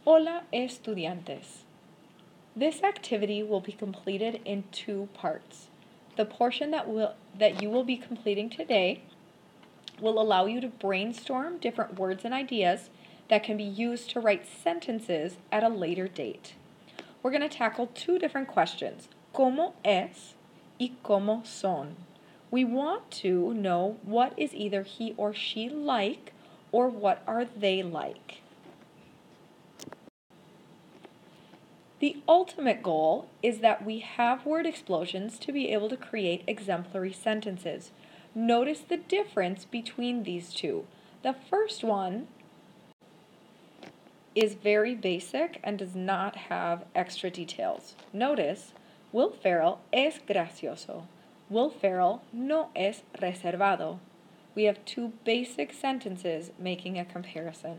Hola, estudiantes. This activity will be completed in two parts. The portion that you will be completing today will allow you to brainstorm different words and ideas that can be used to write sentences at a later date. We're going to tackle two different questions, ¿cómo es y cómo son? We want to know what is either he or she like or what are they like. The ultimate goal is that we have word explosions to be able to create exemplary sentences. Notice the difference between these two. The first one is very basic and does not have extra details. Notice, Will Ferrell es gracioso. Will Ferrell no es reservado. We have two basic sentences making a comparison.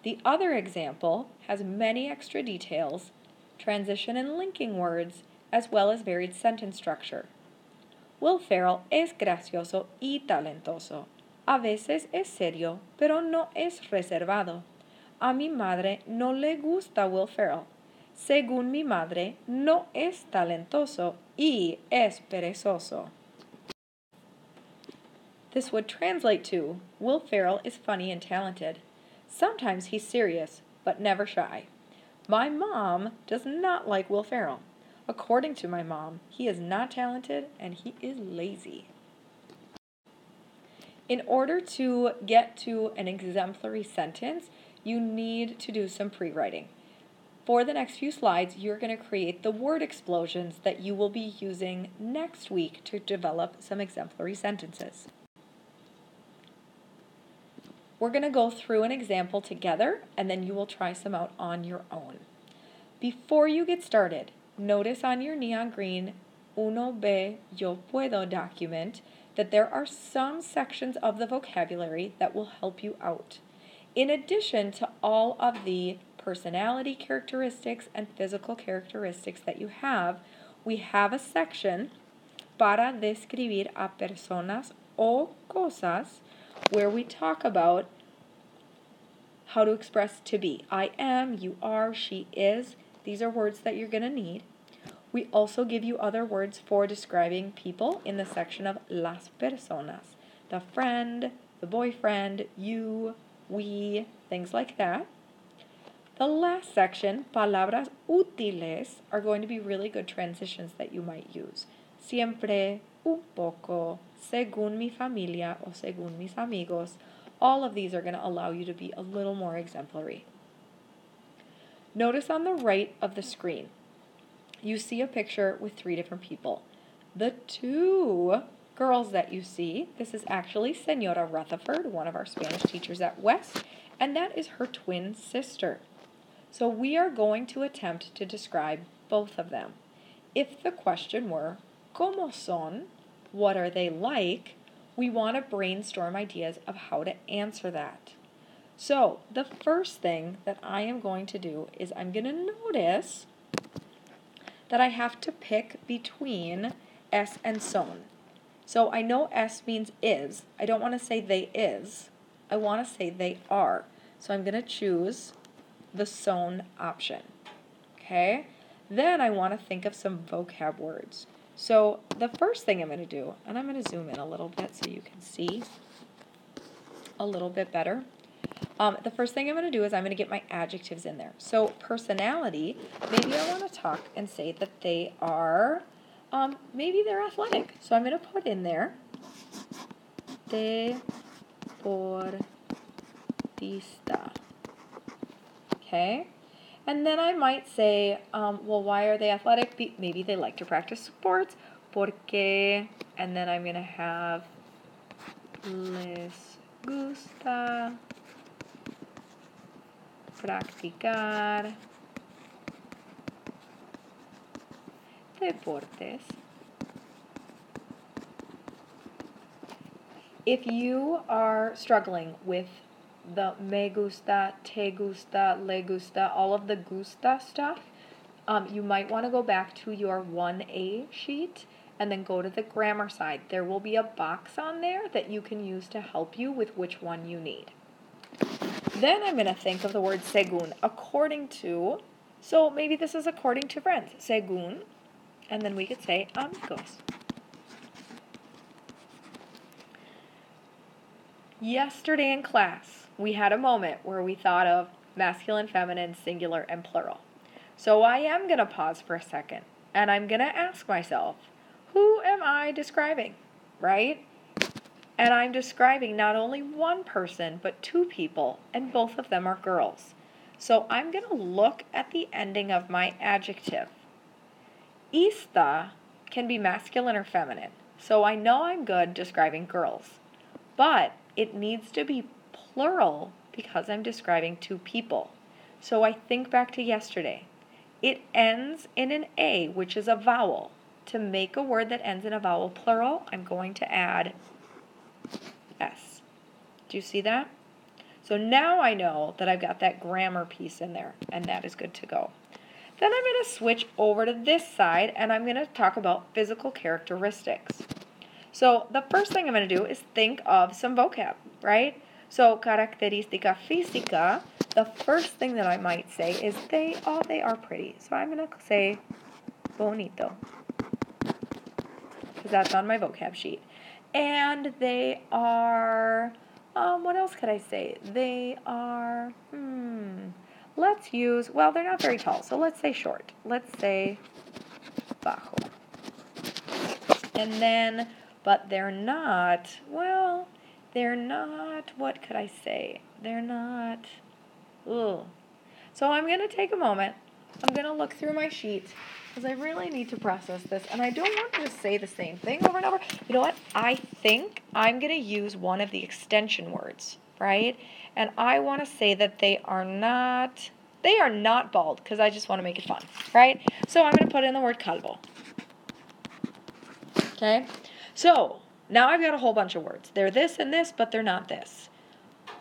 The other example has many extra details, transition and linking words, as well as varied sentence structure. Will Ferrell es gracioso y talentoso. A veces es serio, pero no es reservado. A mi madre no le gusta Will Ferrell. Según mi madre, no es talentoso y es perezoso. This would translate to, Will Ferrell is funny and talented. Sometimes he's serious, but never shy. My mom does not like Will Ferrell. According to my mom, he is not talented and he is lazy. In order to get to an exemplary sentence, you need to do some pre-writing. For the next few slides, you're going to create the word explosions that you will be using next week to develop some exemplary sentences. We're going to go through an example together, and then you will try some out on your own. Before you get started, notice on your neon green Uno B Yo Puedo document that there are some sections of the vocabulary that will help you out. In addition to all of the personality characteristics and physical characteristics that you have, we have a section para describir a personas o cosas where we talk about how to express to be. I am, you are, she is. These are words that you're going to need. We also give you other words for describing people in the section of las personas. The friend, the boyfriend, you, we, things like that. The last section, palabras útiles, are going to be really good transitions that you might use. Siempre, un poco, según mi familia o según mis amigos. All of these are going to allow you to be a little more exemplary. Notice on the right of the screen, you see a picture with three different people. The two girls that you see, this is actually Senora Rutherford, one of our Spanish teachers at West, and that is her twin sister. So we are going to attempt to describe both of them. If the question were, ¿cómo son? What are they like? We want to brainstorm ideas of how to answer that. So the first thing that I am going to do is I'm going to notice that I have to pick between es and son. So I know es means is. I don't want to say they is. I want to say they are. So I'm going to choose the son option. Okay? Then I want to think of some vocab words. So the first thing I'm going to do, and I'm going to zoom in a little bit so you can see a little bit better. The first thing I'm going to do is I'm going to get my adjectives in there. So personality, maybe I want to talk and say that they are, maybe they're athletic. So I'm going to put in there, deportista. Okay? And then I might say, well, why are they athletic? Maybe they like to practice sports. Porque, and then I'm going to have les gusta practicar deportes. If you are struggling with the me gusta, te gusta, le gusta, all of the gusta stuff, you might want to go back to your 1A sheet and then go to the grammar side. There will be a box on there that you can use to help you with which one you need. Then I'm going to think of the word según, according to. So maybe this is according to friends. Según, and then we could say amigos. Yesterday in class, we had a moment where we thought of masculine, feminine, singular, and plural. So I am going to pause for a second, and I'm going to ask myself, who am I describing, right? And I'm describing not only one person, but two people, and both of them are girls. So I'm going to look at the ending of my adjective. Esta can be masculine or feminine, so I know I'm good describing girls. But it needs to be plural because I'm describing two people. So I think back to yesterday. It ends in an A, which is a vowel. To make a word that ends in a vowel plural, I'm going to add S. Do you see that? So now I know that I've got that grammar piece in there, and that is good to go. Then I'm going to switch over to this side, and I'm going to talk about physical characteristics. So the first thing I'm going to do is think of some vocab, right? So característica física, the first thing that I might say is they are pretty. So I'm going to say bonito, because that's on my vocab sheet. And they are, what else could I say? They are, let's use, well, they're not very tall, so let's say short. Let's say bajo. And then, but they're not, well, they're not, what could I say? They're not, ugh. So I'm going to take a moment. I'm going to look through my sheet because I really need to process this. And I don't want to just say the same thing over and over. You know what? I think I'm going to use one of the extension words, right? And I want to say that they are not bald because I just want to make it fun, right? So I'm going to put in the word calvo. Okay? So now I've got a whole bunch of words. They're this and this, but they're not this.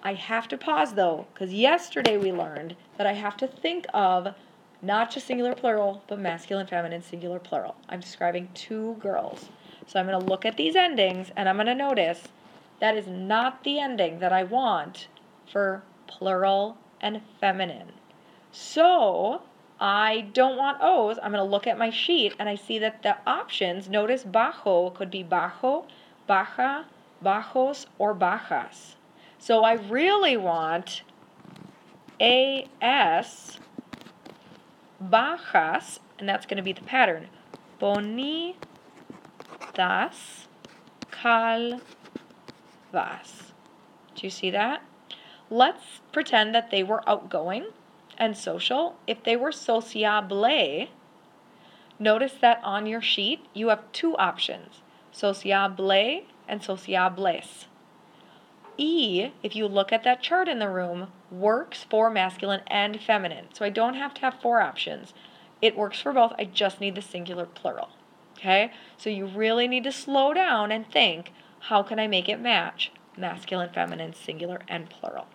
I have to pause, though, because yesterday we learned that I have to think of not just singular plural, but masculine, feminine, singular, plural. I'm describing two girls. So I'm going to look at these endings, and I'm going to notice that is not the ending that I want for plural and feminine. So I don't want O's. I'm going to look at my sheet, and I see that the options, notice bajo could be bajo, baja, bajos, or bajas. So I really want AS, bajas, and that's going to be the pattern. Bonitas, calvas. Do you see that? Let's pretend that they were outgoing and social. If they were sociable, notice that on your sheet you have two options, sociable and sociables. If you look at that chart in the room, works for masculine and feminine. So I don't have to have four options. It works for both. I just need the singular plural. Okay? So you really need to slow down and think, how can I make it match masculine, feminine, singular, and plural?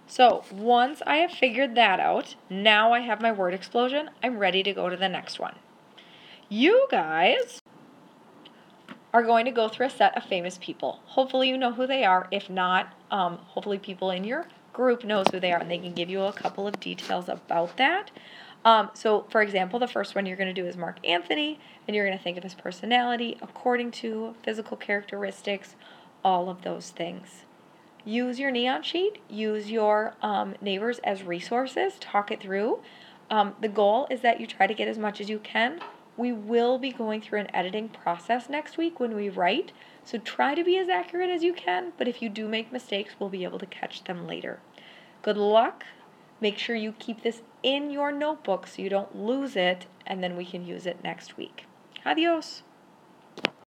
So once I have figured that out, now I have my word explosion. I'm ready to go to the next one. You guys are going to go through a set of famous people. Hopefully you know who they are. If not, hopefully people in your group knows who they are, and they can give you a couple of details about that. So, for example, the first one you're going to do is Mark Anthony, and you're going to think of his personality according to physical characteristics, all of those things. Use your neon sheet. Use your neighbors as resources. Talk it through. The goal is that you try to get as much as you can. We will be going through an editing process next week when we write, so try to be as accurate as you can, but if you do make mistakes, we'll be able to catch them later. Good luck. Make sure you keep this in your notebook so you don't lose it, and then we can use it next week. Adios.